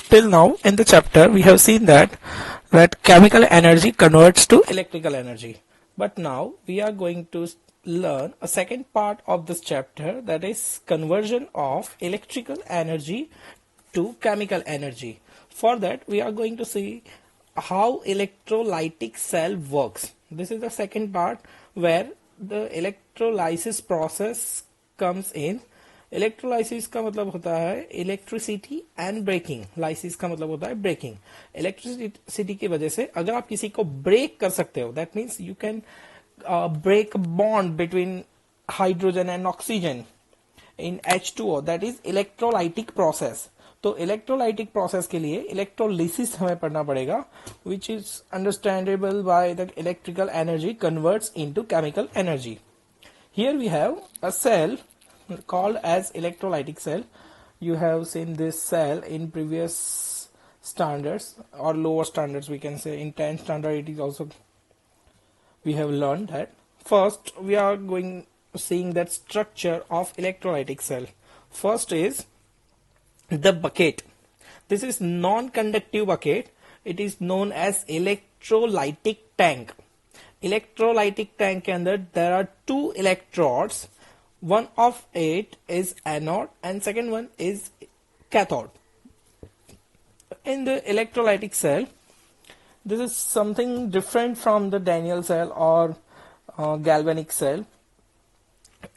till now in the chapter we have seen that chemical energy converts to electrical energy, but now we are going to learn a second part of this chapter, that is conversion of electrical energy to chemical energy. For that we are going to see how electrolytic cell works. This is the second part where the electrolysis process comes in. Electrolysis का मतलब होता है electricity and breaking, lysis का मतलब होता है breaking. Electricity की वजह से अगर आप किसी को ब्रेक कर सकते हो, that means you can break bond between hydrogen and oxygen in H2O, that is electrolytic process. तो इलेक्ट्रोलाइटिक प्रोसेस के लिए इलेक्ट्रोलिसिस हमें पढ़ना पड़ेगा, which is understandable by the electrical energy converts into chemical energy. Here we have a cell called as electrolytic cell. You have seen this cell in previous standards or lower standards, we can say in 10th standard it is also we have learned that. First we are going seeing that structure of electrolytic cell. First is the bucket. This is non-conductive bucket. It is known as electrolytic tank. Electrolytic tank के अंदर there are two electrodes. One of it is anode and second one is cathode. In the electrolytic cell, this is something different from the Daniell cell or galvanic cell.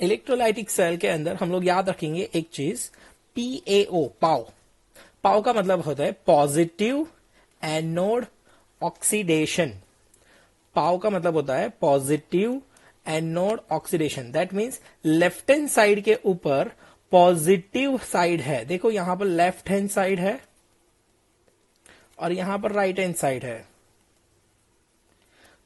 Electrolytic cell के अंदर हम लोग याद रखेंगे एक चीज, PAO, पाव. पाव का मतलब होता है पॉजिटिव एनोड ऑक्सीडेशन. पाव का मतलब होता है positive anode oxidation. That means left hand side के ऊपर पॉजिटिव साइड है. देखो यहां पर लेफ्ट हैंड साइड है और यहां पर राइट हैंड साइड है.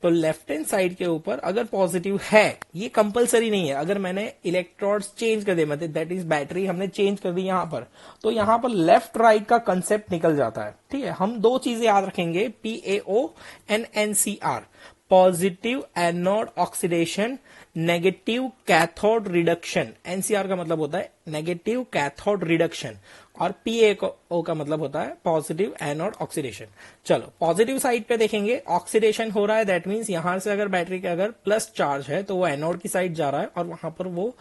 तो लेफ्ट हैंड साइड के ऊपर अगर पॉजिटिव है, ये कंपलसरी नहीं है. अगर मैंने इलेक्ट्रोड्स चेंज कर दिए, मतलब दैट इज बैटरी हमने चेंज कर दी यहां पर, तो यहां पर लेफ्ट राइट का कंसेप्ट निकल जाता है. ठीक है, हम दो चीजें याद रखेंगे, PAO and NCR, positive anode oxidation, negative cathode reduction. NCR का मतलब होता है नेगेटिव कैथोड रिडक्शन और PAO का मतलब होता है पॉजिटिव एनोड ऑक्सीडेशन. चलो पॉजिटिव साइड पे देखेंगे, ऑक्सीडेशन हो रहा है. दैट मीन्स यहां से अगर बैटरी के अगर प्लस चार्ज है तो वो एनोड की साइड जा रहा है और वहां पर वो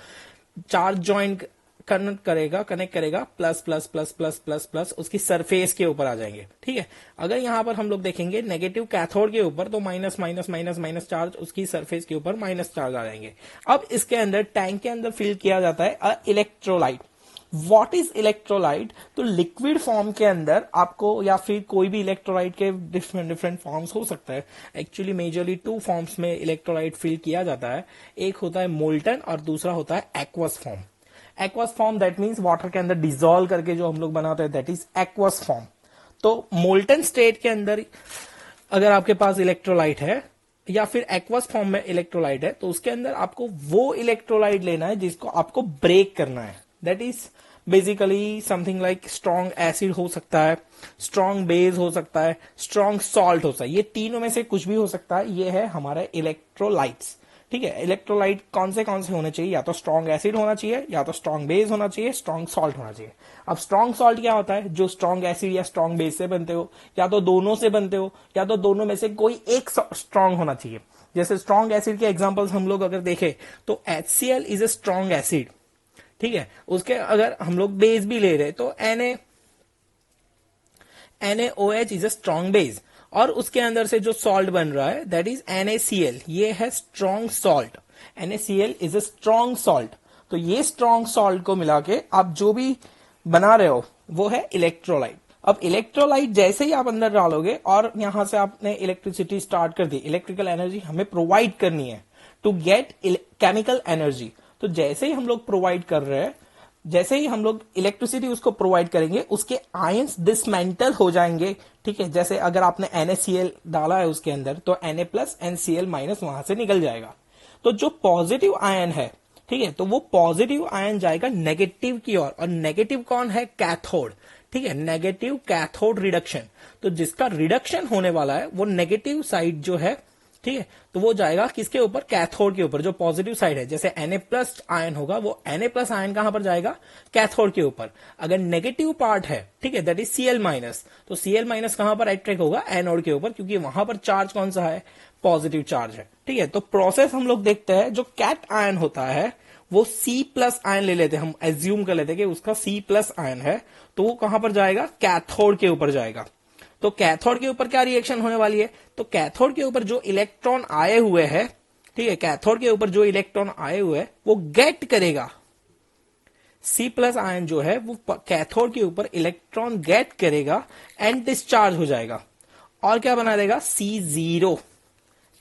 चार्ज ज्वाइन कनेक्ट करेगा plus plus plus plus plus plus उसकी सरफेस के ऊपर आ जाएंगे. ठीक है, अगर यहां पर हम लोग देखेंगे नेगेटिव कैथोड के ऊपर, तो minus minus minus minus charge उसकी सरफेस के ऊपर माइनस चार्ज आ जाएंगे. अब इसके अंदर टैंक के अंदर फिल किया जाता है इलेक्ट्रोलाइट. What is electrolyte? तो लिक्विड फॉर्म के अंदर आपको, या फिर कोई भी इलेक्ट्रोलाइट के डिफरेंट फॉर्म्स हो सकता है. एक्चुअली मेजरली टू फॉर्म्स में इलेक्ट्रोलाइट फिल किया जाता है. एक होता है मोल्टन और दूसरा होता है aqueous form. Aqueous form that means water के अंदर डिसॉल्व करके जो हम लोग बनाते हैं, दैट इज एक्वस फॉर्म. तो मोल्टन स्टेट के अंदर अगर आपके पास इलेक्ट्रोलाइट है या फिर एक्वस फॉर्म में इलेक्ट्रोलाइट है, तो उसके अंदर आपको वो इलेक्ट्रोलाइट लेना है जिसको आपको ब्रेक करना है. That is basically something like strong acid हो सकता है, स्ट्रॉन्ग बेस हो सकता है, स्ट्रॉन्ग सॉल्ट हो सकता है. ये तीनों में से कुछ भी हो सकता है. ये है हमारे इलेक्ट्रोलाइट्स. ठीक है, इलेक्ट्रोलाइट कौन से होने चाहिए? या तो स्ट्रॉन्ग एसिड होना चाहिए, या तो स्ट्रॉन्ग बेस होना चाहिए, स्ट्रॉन्ग सॉल्ट होना चाहिए. अब स्ट्रॉन्ग सॉल्ट क्या होता है? जो स्ट्रॉन्ग एसिड या स्ट्रॉन्ग बेस से बनते हो, या तो दोनों से बनते हो, या तो दोनों में से कोई एक स्ट्रॉन्ग होना चाहिए. जैसे स्ट्रॉन्ग एसिड के एग्जांपल्स हम लोग अगर देखें तो HCl is a strong acid. ठीक है, उसके अगर हम लोग बेस भी ले रहे तो NaOH is a strong base, और उसके अंदर से जो सॉल्ट बन रहा है दैट इज NaCl. ये है strong salt. NaCl is a strong salt. तो ये स्ट्रॉन्ग सॉल्ट को मिला के आप जो भी बना रहे हो वो है इलेक्ट्रोलाइट. अब इलेक्ट्रोलाइट जैसे ही आप अंदर डालोगे और यहां से आपने इलेक्ट्रिसिटी स्टार्ट कर दी, इलेक्ट्रिकल एनर्जी हमें प्रोवाइड करनी है टू गेट केमिकल एनर्जी. तो जैसे ही हम लोग प्रोवाइड कर रहे हैं, जैसे ही हम लोग इलेक्ट्रिसिटी उसको प्रोवाइड करेंगे, उसके आयंस डिसमेंटल हो जाएंगे. ठीक है, जैसे अगर आपने NaCl डाला है उसके अंदर, तो Na प्लस NCl माइनस वहां से निकल जाएगा. तो जो पॉजिटिव आयन है, ठीक है, तो वो पॉजिटिव आयन जाएगा नेगेटिव की ओर, और नेगेटिव कौन है? कैथोड. ठीक है, नेगेटिव कैथोड रिडक्शन. तो जिसका रिडक्शन होने वाला है वो नेगेटिव साइड जो है ठीक है, तो वो जाएगा किसके ऊपर, कैथोड के ऊपर, जो पॉजिटिव साइड है। जैसे Na प्लस आयन होगा, वो Na प्लस आयन कहां पर जाएगा, कैथोड के ऊपर। अगर नेगेटिव पार्ट है, ठीक है, दैट इज Cl माइनस, तो Cl माइनस कहां पर अट्रैक्ट होगा, एनोड के ऊपर, क्योंकि वहां पर चार्ज कौन सा है, पॉजिटिव चार्ज है। ठीक है, तो प्रोसेस हम लोग देखते हैं, जो कैट आयन होता है वो C प्लस आयन ले लेते हैं, हम एज्यूम कर लेते हैं कि उसका C प्लस आयन है, तो वो कहां पर जाएगा, कैथोड के ऊपर जाएगा। तो कैथोड के ऊपर क्या रिएक्शन होने वाली है, तो कैथोड के ऊपर जो इलेक्ट्रॉन आए हुए हैं, ठीक है, कैथोड के ऊपर जो इलेक्ट्रॉन आए हुए हैं वो गेट करेगा, C प्लस आयन जो है वो कैथोड के ऊपर इलेक्ट्रॉन गेट करेगा एंड डिस्चार्ज हो जाएगा, और क्या बना देगा, C0।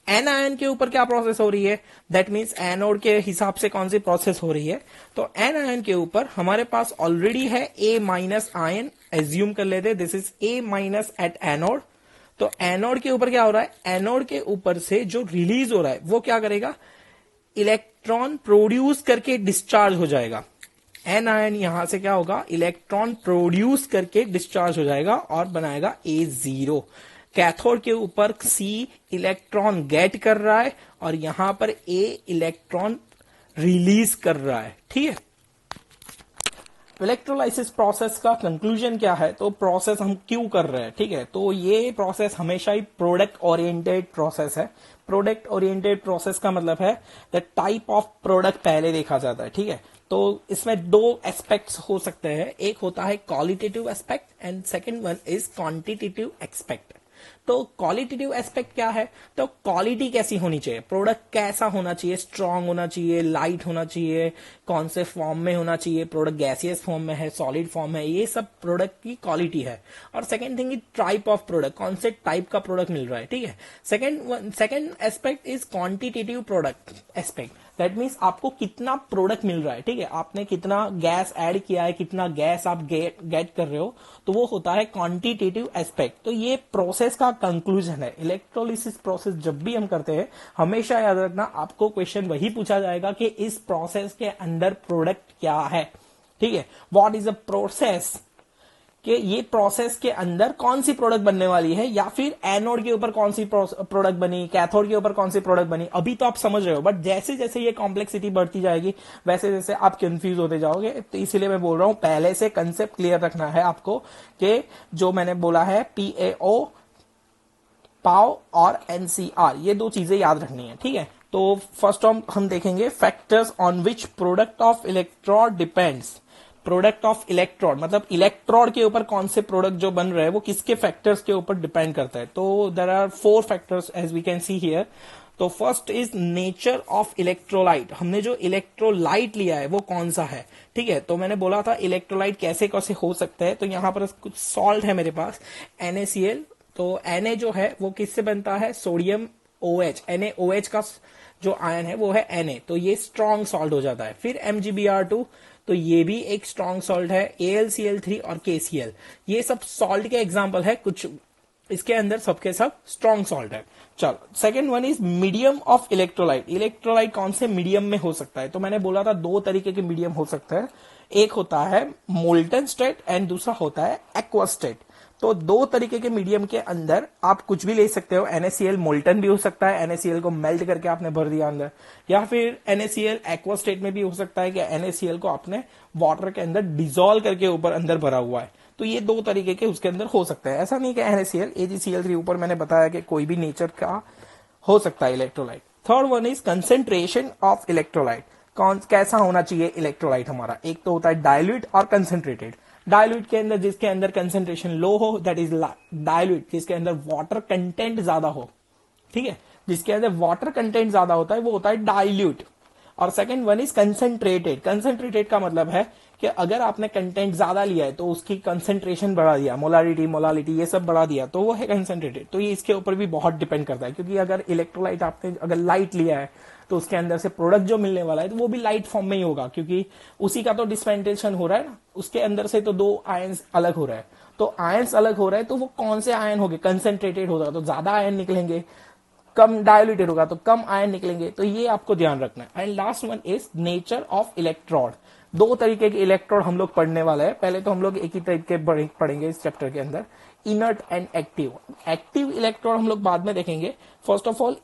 एन आयन के ऊपर क्या प्रोसेस हो रही है, दैट मीन्स एनोड के हिसाब से कौन सी प्रोसेस हो रही है, तो एन आयन के ऊपर हमारे पास ऑलरेडी है A माइनस आयन, एज्यूम कर लेते, this is A minus at anode. तो एनोड के ऊपर क्या हो रहा है, एनोड के ऊपर से जो रिलीज हो रहा है वो क्या करेगा, इलेक्ट्रॉन प्रोड्यूस करके डिस्चार्ज हो जाएगा। एन आयन यहां से क्या होगा, इलेक्ट्रॉन प्रोड्यूस करके डिस्चार्ज हो जाएगा और बनाएगा A0। कैथोड के ऊपर C इलेक्ट्रॉन गेट कर रहा है और यहां पर A इलेक्ट्रॉन रिलीज कर रहा है। ठीक है, इलेक्ट्रोलाइसिस प्रोसेस का कंक्लूजन क्या है, तो प्रोसेस हम क्यों कर रहे हैं, ठीक है, तो ये प्रोसेस हमेशा ही प्रोडक्ट ओरिएंटेड प्रोसेस है। प्रोडक्ट ओरिएंटेड प्रोसेस का मतलब है द टाइप ऑफ प्रोडक्ट पहले देखा जाता है। ठीक है, तो इसमें दो एस्पेक्ट्स हो सकते हैं, एक होता है qualitative aspect and second one is quantitative aspect. तो क्वालिटेटिव एस्पेक्ट क्या है, तो क्वालिटी कैसी होनी चाहिए, प्रोडक्ट कैसा होना चाहिए, स्ट्रांग होना चाहिए, लाइट होना चाहिए, कौन से फॉर्म में होना चाहिए, प्रोडक्ट गैसियस फॉर्म में है, सॉलिड फॉर्म है, ये सब प्रोडक्ट की क्वालिटी है। और second thing is type of product, कौन से टाइप का प्रोडक्ट मिल रहा है। ठीक है, second aspect is quantitative product aspect, that means आपको कितना प्रोडक्ट मिल रहा है। ठीक है, आपने कितना गैस ऐड किया है, कितना गैस आप गेट कर रहे हो, तो वो होता है क्वांटिटेटिव एस्पेक्ट। तो ये प्रोसेस का कंक्लूजन है। इलेक्ट्रोलिसिस प्रोसेस जब भी हम करते हैं, हमेशा याद रखना, आपको क्वेश्चन वही पूछा जाएगा कि इस प्रोसेस के अंदर प्रोडक्ट क्या है। ठीक है, व्हाट इज अ प्रोसेस, कि ये प्रोसेस के अंदर कौन सी प्रोडक्ट बनने वाली है, या फिर एनोड के ऊपर कौन सी प्रोडक्ट बनी, कैथोड के ऊपर कौन सी प्रोडक्ट बनी। अभी तो आप समझ रहे हो, बट जैसे जैसे ये कॉम्प्लेक्सिटी बढ़ती जाएगी वैसे जैसे आप कंफ्यूज होते जाओगे। तो इसीलिए मैं बोल रहा हूं, पहले से कंसेप्ट क्लियर रखना है आपको, कि जो मैंने बोला है PAO, पाव और NCR, ये दो चीजें याद रखनी है। ठीक है, तो फर्स्ट हम देखेंगे factors on which product of electrode depends. Product of electrode मतलब इलेक्ट्रोड के ऊपर कौन से प्रोडक्ट जो बन रहे हैं वो किसके फैक्टर्स के ऊपर डिपेंड करता है। तो there are 4 factors as we can see here. तो first is nature of electrolyte, हमने जो इलेक्ट्रोलाइट लिया है वो कौन सा है। ठीक है, तो मैंने बोला था इलेक्ट्रोलाइट कैसे कैसे हो सकते हैं, तो यहां पर कुछ सॉल्ट है मेरे पास NaCl। तो Na जो है वो किससे बनता है, सोडियम OH, NaOH का जो आयन है वो है Na, तो ये स्ट्रॉन्ग सॉल्ट हो जाता है। फिर MgBr2, तो ये भी एक स्ट्रॉन्ग सॉल्ट है। AlCl3 और KCl, ये सब सॉल्ट के एग्जांपल है, कुछ इसके अंदर सबके सब स्ट्रॉन्ग सॉल्ट है। चलो, second one is medium of electrolyte. Electrolyte कौन से मीडियम में हो सकता है, तो मैंने बोला था 2 तरीके के मीडियम हो सकते हैं, एक होता है मोल्टन स्टेट एंड दूसरा होता है एक्वा स्टेट। तो 2 तरीके के मीडियम के अंदर आप कुछ भी ले सकते हो। NaCl मोल्टन भी हो सकता है, NaCl को मेल्ट करके आपने भर दिया अंदर, या फिर NaCl एक्वा स्टेट में भी हो सकता है कि NaCl को आपने वाटर के अंदर डिसॉल्व करके ऊपर अंदर भरा हुआ है। तो ये 2 तरीके के उसके अंदर हो सकता है, ऐसा नहीं कि NaCl AgCl3 ऊपर मैंने बताया कि कोई भी नेचर का हो सकता है electrolyte. Third one is concentration of electrolyte, कैसा होना चाहिए इलेक्ट्रोलाइट हमारा। एक तो होता है डायल्यूट और कंसेंट्रेटेड। डायल्यूट के अंदर जिसके अंदर कंसेंट्रेशन लो हो दैट इज डायल्यूट, जिसके अंदर वाटर कंटेंट ज्यादा हो। ठीक है, जिसके अंदर वाटर कंटेंट ज्यादा होता है वो होता है डायल्यूट। और second one is concentrated. Concentrated का मतलब है कि अगर आपने कंटेंट ज्यादा लिया है तो उसकी कंसेंट्रेशन बढ़ा दिया, मोलारिटी ये सब बढ़ा दिया, तो वो है कंसेंट्रेटेड। तो ये इसके ऊपर भी बहुत डिपेंड करता है, क्योंकि अगर इलेक्ट्रोलाइट आपने अगर लाइट लिया है तो उसके अंदर से प्रोडक्ट जो मिलने वाला है तो वो भी लाइट फॉर्म में ही होगा, क्योंकि उसी का तो डिस्पेंटेशन हो रहा है ना, उसके अंदर से तो 2 आयंस अलग हो रहा है। तो आयंस अलग हो रहा है तो वो कौन से आयन हो गए, कंसेंट्रेटेड होगा तो ज्यादा आयन निकलेंगे, कम डायल्यूटेड होगा तो कम आयन निकलेंगे। तो ये आपको ध्यान रखना है। And last one is nature of electrode, दो तरीके के इलेक्ट्रोड हम लोग पढ़ने वाले हैं। पहले तो हम लोग एक ही टाइप के पढ़ेंगे इस चैप्टर के अंदर, inert and active. Active electrode हम लोग बाद में देखेंगे। फर्स्ट ऑफ ऑल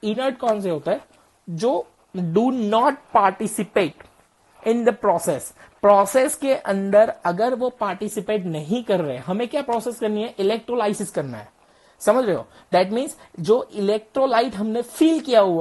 इनर्ट कौन से होता है, जो do not participate in the process के अंदर अगर वो पार्टिसिपेट नहीं कर रहे, हमें क्या प्रोसेस करनी है, इलेक्ट्रोलाइसिस करना है, समझ रहे हो। दैट मीन्स जो इलेक्ट्रोलाइट हमने फील किया हुआ